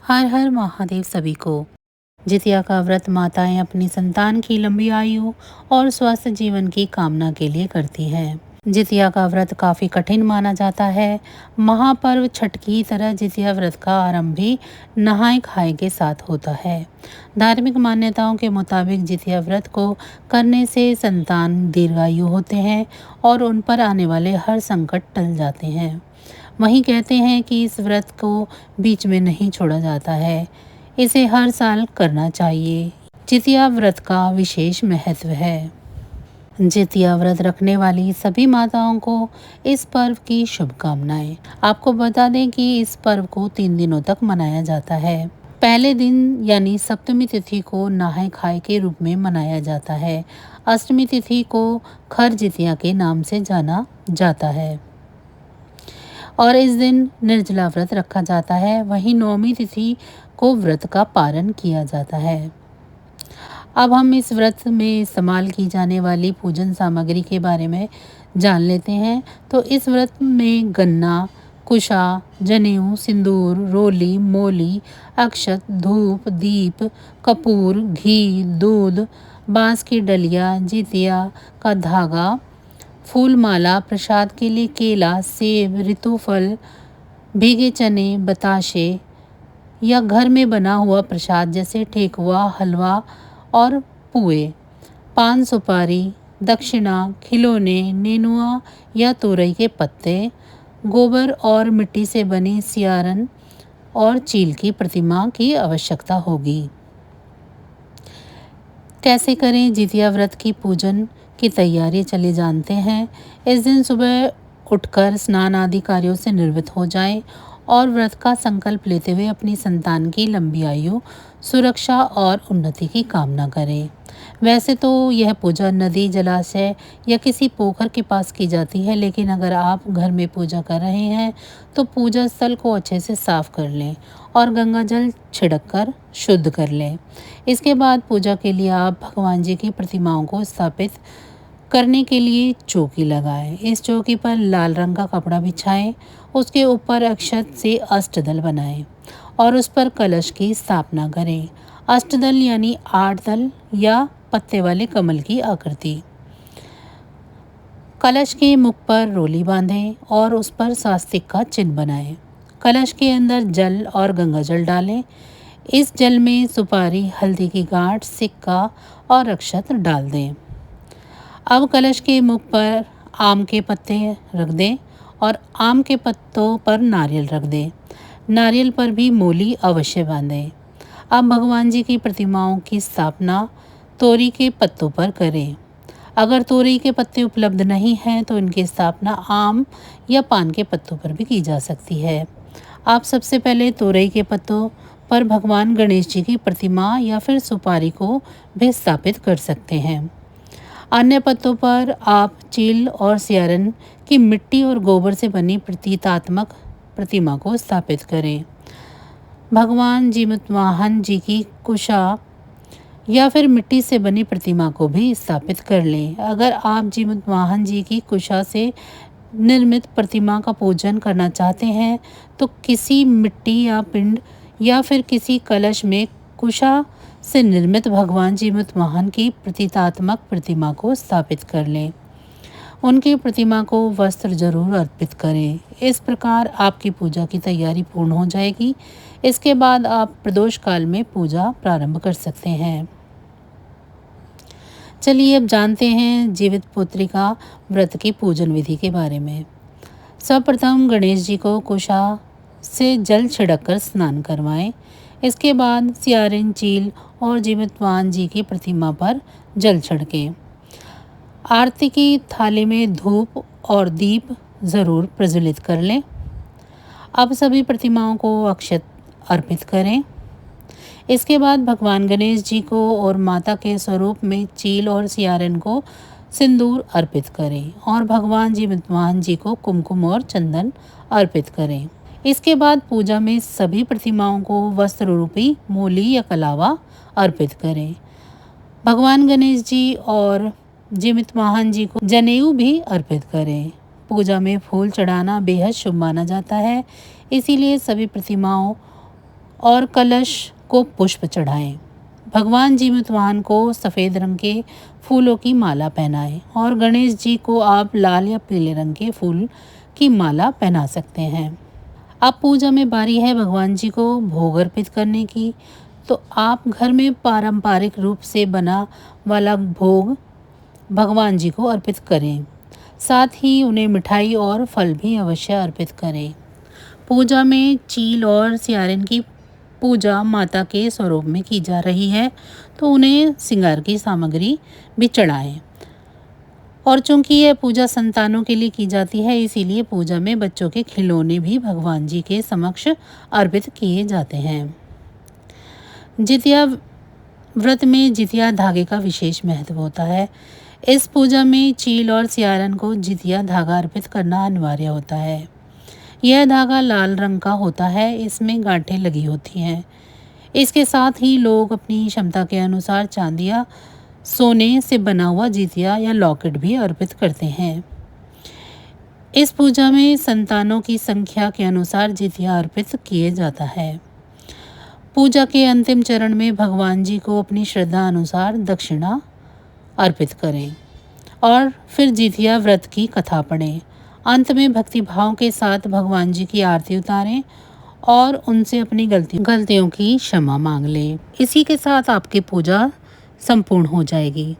हर हर महादेव सभी को। जितिया का व्रत माताएं अपनी संतान की लंबी आयु और स्वस्थ जीवन की कामना के लिए करती हैं। जितिया का व्रत काफी कठिन माना जाता है। महापर्व छठ की तरह जितिया व्रत का आरंभ भी नहाय खाए के साथ होता है। धार्मिक मान्यताओं के मुताबिक जितिया व्रत को करने से संतान दीर्घायु होते हैं और उन पर आने वाले हर संकट टल जाते हैं। वहीं कहते हैं कि इस व्रत को बीच में नहीं छोड़ा जाता है, इसे हर साल करना चाहिए। जितिया व्रत का विशेष महत्व है। जितिया व्रत रखने वाली सभी माताओं को इस पर्व की शुभकामनाएं। आपको बता दें कि इस पर्व को 3 दिनों तक मनाया जाता है। पहले दिन यानी सप्तमी तिथि को नहाय खाए के रूप में मनाया जाता है। अष्टमी तिथि को खर जितिया के नाम से जाना जाता है और इस दिन निर्जला व्रत रखा जाता है। वहीं नौमी तिथि को व्रत का पारण किया जाता है। अब हम इस व्रत में इस्तेमाल की जाने वाली पूजन सामग्री के बारे में जान लेते हैं। तो इस व्रत में गन्ना, कुशा, जनेऊ, सिंदूर, रोली, मोली, अक्षत, धूप, दीप, कपूर, घी, दूध, बांस की डलिया, जितिया का धागा, फूल माला, प्रसाद के लिए केला, सेब, ऋतुफल, भीगे चने, बताशे या घर में बना हुआ प्रसाद जैसे ठेकुआ, हलवा और पुए, पान सुपारी, दक्षिणा, खिलौने, नेनुआ या तोरई के पत्ते, गोबर और मिट्टी से बनी सियारन और चील की प्रतिमा की आवश्यकता होगी। कैसे करें जितिया व्रत की पूजन की तैयारी, चलिए जानते हैं। इस दिन सुबह उठकर स्नान आदि कार्यों से निवृत्त हो जाएं और व्रत का संकल्प लेते हुए अपनी संतान की लंबी आयु, सुरक्षा और उन्नति की कामना करें। वैसे तो यह पूजा नदी, जलाशय या किसी पोखर के पास की जाती है, लेकिन अगर आप घर में पूजा कर रहे हैं तो पूजा स्थल को अच्छे से साफ कर लें और गंगा जल छिड़क कर शुद्ध कर लें। इसके बाद पूजा के लिए आप भगवान जी की प्रतिमाओं को स्थापित करने के लिए चौकी लगाएं। इस चौकी पर लाल रंग का कपड़ा बिछाएं, उसके ऊपर अक्षत से अष्टदल बनाएं और उस पर कलश की स्थापना करें। अष्टदल यानी 8 दल या पत्ते वाले कमल की आकृति। कलश के मुख पर रोली बांधें और उस पर स्वास्तिक का चिन्ह बनाएं। कलश के अंदर जल और गंगा जल डालें। इस जल में सुपारी, हल्दी की गांठ, सिक्का और अक्षत डाल दें। अब कलश के मुख पर आम के पत्ते रख दें और आम के पत्तों पर नारियल रख दें। नारियल पर भी मोली अवश्य बांधें। अब भगवान जी की प्रतिमाओं की स्थापना तोरी के पत्तों पर करें। अगर तोरी के पत्ते उपलब्ध नहीं हैं तो इनकी स्थापना आम या पान के पत्तों पर भी की जा सकती है। आप सबसे पहले तोरई के पत्तों पर भगवान गणेश जी की प्रतिमा या फिर सुपारी को भी स्थापित कर सकते हैं। अन्य पत्तों पर आप चील और सियारन की मिट्टी और गोबर से बनी प्रतीकात्मक प्रतिमा को स्थापित करें। भगवान जीमूतवाहन जी की कुशा या फिर मिट्टी से बनी प्रतिमा को भी स्थापित कर लें। अगर आप जीमूतवाहन जी की कुशा से निर्मित प्रतिमा का पूजन करना चाहते हैं तो किसी मिट्टी या पिंड या फिर किसी कलश में कुशा से निर्मित भगवान जीमूतवाहन की प्रतीकात्मक प्रतिमा को स्थापित कर लें। उनकी प्रतिमा को वस्त्र जरूर अर्पित करें। इस प्रकार आपकी पूजा की तैयारी पूर्ण हो जाएगी। इसके बाद आप प्रदोष काल में पूजा प्रारंभ कर सकते हैं। चलिए अब जानते हैं जीवित पुत्रिका व्रत की पूजन विधि के बारे में। सर्वप्रथम गणेश जी को कुशा से जल छिड़क कर स्नान करवाएं। इसके बाद सियारिन, चील और जीमूतवाहन जी की प्रतिमा पर जल छिड़कें। आरती की थाली में धूप और दीप जरूर प्रज्वलित कर लें। अब सभी प्रतिमाओं को अक्षत अर्पित करें। इसके बाद भगवान गणेश जी को और माता के स्वरूप में चील और सियारन को सिंदूर अर्पित करें और भगवान जीमूतवाहन जी को कुमकुम और चंदन अर्पित करें। इसके बाद पूजा में सभी प्रतिमाओं को वस्त्र रूपी मोली या कलावा अर्पित करें। भगवान गणेश जी और जीमूतवाहन जी को जनेऊ भी अर्पित करें। पूजा में फूल चढ़ाना बेहद शुभ माना जाता है, इसीलिए सभी प्रतिमाओं और कलश को पुष्प चढ़ाएं। भगवान जीमूतवाहन को सफ़ेद रंग के फूलों की माला पहनाएं और गणेश जी को आप लाल या पीले रंग के फूल की माला पहना सकते हैं। अब पूजा में बारी है भगवान जी को भोग अर्पित करने की, तो आप घर में पारंपरिक रूप से बना वाला भोग भगवान जी को अर्पित करें। साथ ही उन्हें मिठाई और फल भी अवश्य अर्पित करें। पूजा में चील और सियारिन की पूजा माता के स्वरूप में की जा रही है, तो उन्हें श्रृंगार की सामग्री भी चढ़ाएं। और चूंकि यह पूजा संतानों के लिए की जाती है, इसीलिए पूजा में बच्चों के खिलौने भी भगवान जी के समक्ष अर्पित किए जाते हैं। जितिया व्रत में जितिया धागे का विशेष महत्व होता है। इस पूजा में चील और सियारन को जितिया धागा अर्पित करना अनिवार्य होता है। यह धागा लाल रंग का होता है, इसमें गांठें लगी होती हैं। इसके साथ ही लोग अपनी क्षमता के अनुसार चांदी या सोने से बना हुआ जितिया या लॉकेट भी अर्पित करते हैं। इस पूजा में संतानों की संख्या के अनुसार जितिया अर्पित किए जाता है। पूजा के अंतिम चरण में भगवान जी को अपनी श्रद्धा अनुसार दक्षिणा अर्पित करें और फिर जितिया व्रत की कथा पढ़ें। अंत में भक्ति भाव के साथ भगवान जी की आरती उतारें और उनसे अपनी गलतियों की क्षमा मांग लें। इसी के साथ आपकी पूजा संपूर्ण हो जाएगी।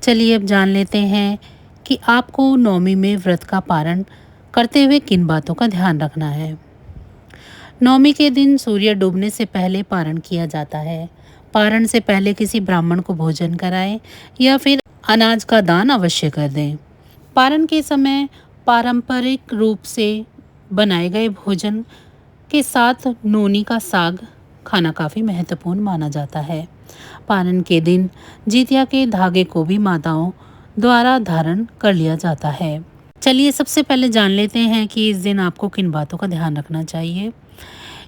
चलिए अब जान लेते हैं कि आपको नवमी में व्रत का पारण करते हुए किन बातों का ध्यान रखना है। नवमी के दिन सूर्य डूबने से पहले पारण किया जाता है। पारण से पहले किसी ब्राह्मण को भोजन कराएं या फिर अनाज का दान अवश्य कर दें। पारण के समय पारंपरिक रूप से बनाए गए भोजन के साथ नोनी का साग खाना काफ़ी महत्वपूर्ण माना जाता है। पारण के दिन जितिया के धागे को भी माताओं द्वारा धारण कर लिया जाता है। चलिए सबसे पहले जान लेते हैं कि इस दिन आपको किन बातों का ध्यान रखना चाहिए।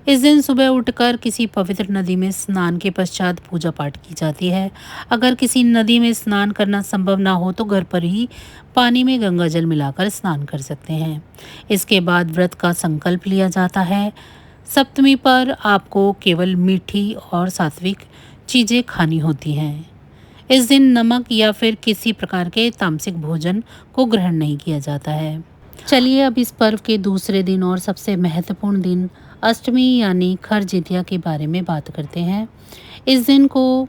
इस दिन सुबह उठकर किसी पवित्र नदी में स्नान के पश्चात पूजा पाठ की जाती है। अगर किसी नदी में स्नान करना संभव ना हो तो घर पर ही पानी में गंगा जल मिलाकर स्नान कर सकते हैं। इसके बाद व्रत का संकल्प लिया जाता है। सप्तमी पर आपको केवल मीठी और सात्विक चीज़ें खानी होती हैं। इस दिन नमक या फिर किसी प्रकार के तामसिक भोजन को ग्रहण नहीं किया जाता है। चलिए अब इस पर्व के दूसरे दिन और सबसे महत्वपूर्ण दिन अष्टमी यानी खर जितिया के बारे में बात करते हैं। इस दिन को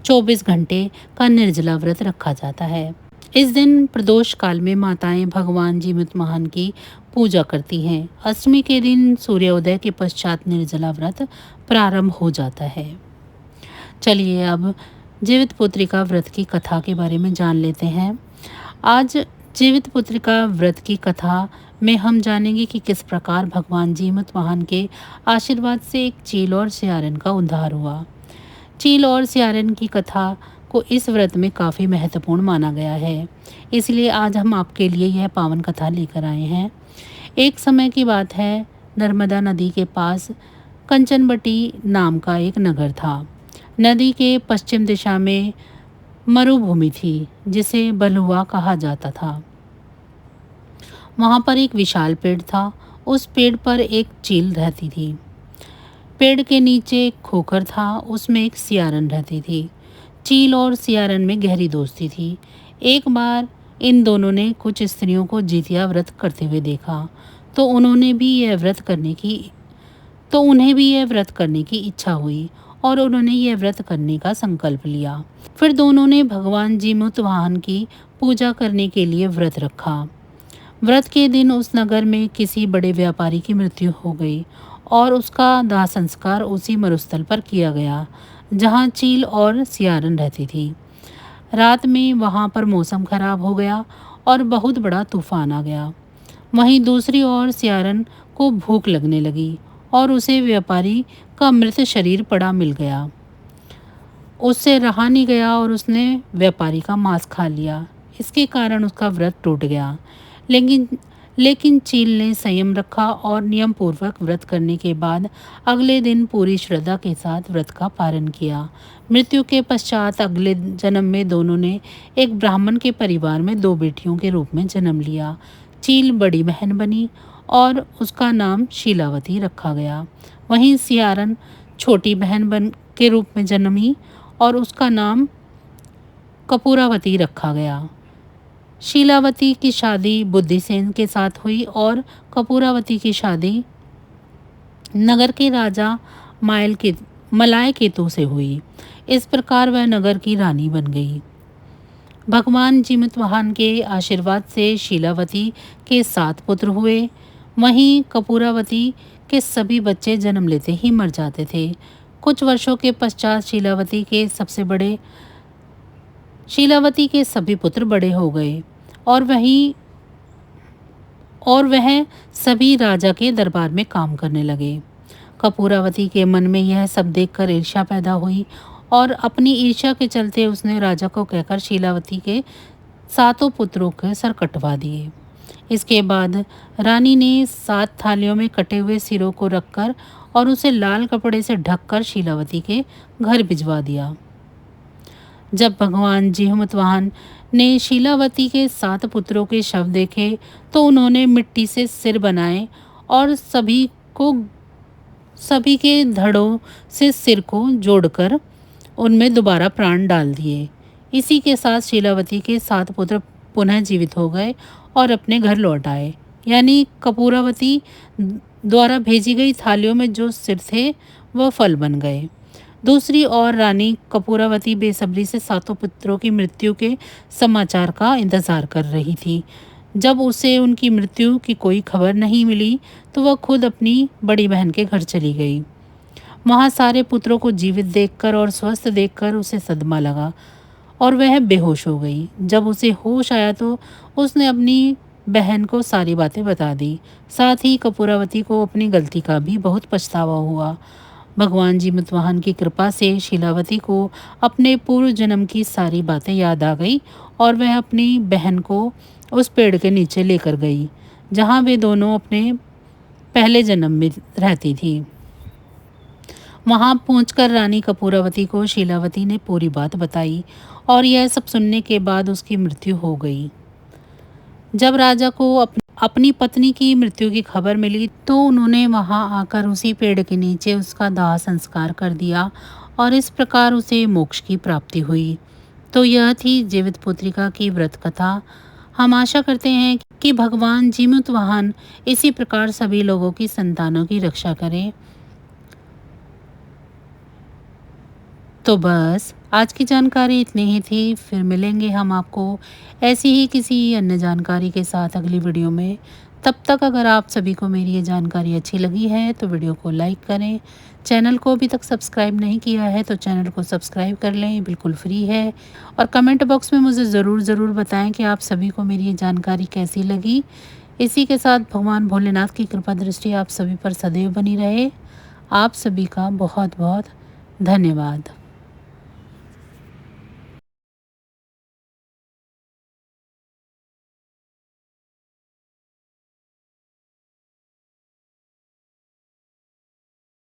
24 घंटे का निर्जला व्रत रखा जाता है। इस दिन प्रदोष काल में माताएं भगवान जीमूतवाहन की पूजा करती हैं। अष्टमी के दिन सूर्योदय के पश्चात निर्जला व्रत प्रारंभ हो जाता है। चलिए अब जीवित पुत्रिका व्रत की कथा के बारे में जान लेते हैं। आज जीवित पुत्रिका व्रत की कथा में हम जानेंगे कि किस प्रकार भगवान जीमूतवाहन के आशीर्वाद से एक चील और सियारन का उद्धार हुआ। चील और सियारन की कथा को इस व्रत में काफ़ी महत्वपूर्ण माना गया है, इसलिए आज हम आपके लिए यह पावन कथा लेकर आए हैं। एक समय की बात है, नर्मदा नदी के पास कंचनबटी नाम का एक नगर था। नदी के पश्चिम दिशा में मरुभूमि थी जिसे बलुआ कहा जाता था। वहाँ पर एक विशाल पेड़ था। उस पेड़ पर एक चील रहती थी। पेड़ के नीचे एक खोखर था, उसमें एक सियारन रहती थी। चील और सियारन में गहरी दोस्ती थी। एक बार इन दोनों ने कुछ स्त्रियों को जितिया व्रत करते हुए देखा, तो उन्हें भी यह व्रत करने की इच्छा हुई और उन्होंने यह व्रत करने का संकल्प लिया। फिर दोनों ने भगवान जीमूतवाहन की पूजा करने के लिए व्रत रखा। व्रत के दिन उस नगर में किसी बड़े व्यापारी की मृत्यु हो गई और उसका दाह संस्कार उसी मरुस्थल पर किया गया जहाँ चील और सियारन रहती थी। रात में वहाँ पर मौसम खराब हो गया और बहुत बड़ा तूफान आ गया। वहीं दूसरी ओर सियारन को भूख लगने लगी और उसे व्यापारी का मृत शरीर पड़ा मिल गया। उससे रहा नहीं गया और उसने व्यापारी का मांस खा लिया। इसके कारण उसका व्रत टूट गया। लेकिन चील ने संयम रखा और नियम पूर्वक व्रत करने के बाद अगले दिन पूरी श्रद्धा के साथ व्रत का पालन किया। मृत्यु के पश्चात अगले जन्म में दोनों ने एक ब्राह्मण के परिवार में 2 बेटियों के रूप में जन्म लिया। चील बड़ी बहन बनी और उसका नाम शीलावती रखा गया। वहीं सियारन छोटी बहन बन के रूप में जन्मी और उसका नाम कपूरावती रखा गया। शीलावती की शादी बुद्धिसेन के साथ हुई और कपूरावती की शादी नगर के राजा मलाय केतु से हुई। इस प्रकार वह नगर की रानी बन गई। भगवान जीमूतवाहन के आशीर्वाद से शीलावती के 7 पुत्र हुए। वहीं कपूरावती के सभी बच्चे जन्म लेते ही मर जाते थे। कुछ वर्षों के पश्चात शीलावती के सभी पुत्र बड़े हो गए और वह सभी राजा के दरबार में काम करने लगे। कपूरावती के मन में यह सब देखकर ईर्ष्या पैदा हुई और अपनी ईर्ष्या के चलते उसने राजा को कहकर शीलावती के 7 पुत्रों के सर कटवा दिए। इसके बाद रानी ने 7 थालियों में कटे हुए सिरों को रखकर और उसे लाल कपड़े से ढककर शीलावती के घर भिजवा दिया। जब भगवान जीमूतवाहन ने शीलावती के 7 पुत्रों के शव देखे तो उन्होंने मिट्टी से सिर बनाए और सभी के धड़ों से सिर को जोड़कर उनमें दोबारा प्राण डाल दिए। इसी के साथ शीलावती के 7 पुत्र पुनः जीवित हो गए और अपने घर लौट आए। यानी कपूरावती द्वारा भेजी गई थालियों में जो सिर थे वह फल बन गए। दूसरी ओर रानी कपूरावती बेसब्री से 7 पुत्रों की मृत्यु के समाचार का इंतजार कर रही थी। जब उसे उनकी मृत्यु की कोई खबर नहीं मिली तो वह खुद अपनी बड़ी बहन के घर चली गई। वहाँ सारे पुत्रों को जीवित देखकर और स्वस्थ देखकर उसे सदमा लगा और वह बेहोश हो गई। जब उसे होश आया तो उसने अपनी बहन को सारी बातें बता दी। साथ ही कपूरावती को अपनी गलती का भी बहुत पछतावा हुआ। भगवान जीमूतवाहन की कृपा से शीलावती को अपने पूर्व जन्म की सारी बातें याद आ गई और वह अपनी बहन को उस पेड़ के नीचे लेकर गई जहाँ वे दोनों अपने पहले जन्म में रहती थी। वहाँ पहुंचकर रानी कपूरावती को शीलावती ने पूरी बात बताई और यह सब सुनने के बाद उसकी मृत्यु हो गई। जब राजा को अपनी पत्नी की मृत्यु की खबर मिली तो उन्होंने वहां आकर उसी पेड़ के नीचे उसका दाह संस्कार कर दिया और इस प्रकार उसे मोक्ष की प्राप्ति हुई। तो यह थी जीवित पुत्रिका की व्रत कथा। हम आशा करते हैं कि भगवान जीमूतवाहन इसी प्रकार सभी लोगों की संतानों की रक्षा करें। तो बस आज की जानकारी इतनी ही थी। फिर मिलेंगे हम आपको ऐसी ही किसी अन्य जानकारी के साथ अगली वीडियो में। तब तक अगर आप सभी को मेरी ये जानकारी अच्छी लगी है तो वीडियो को लाइक करें। चैनल को अभी तक सब्सक्राइब नहीं किया है तो चैनल को सब्सक्राइब कर लें, बिल्कुल फ्री है। और कमेंट बॉक्स में मुझे ज़रूर बताएं कि आप सभी को मेरी ये जानकारी कैसी लगी। इसी के साथ भगवान भोलेनाथ की कृपा दृष्टि आप सभी पर सदैव बनी रहे। आप सभी का बहुत बहुत धन्यवाद।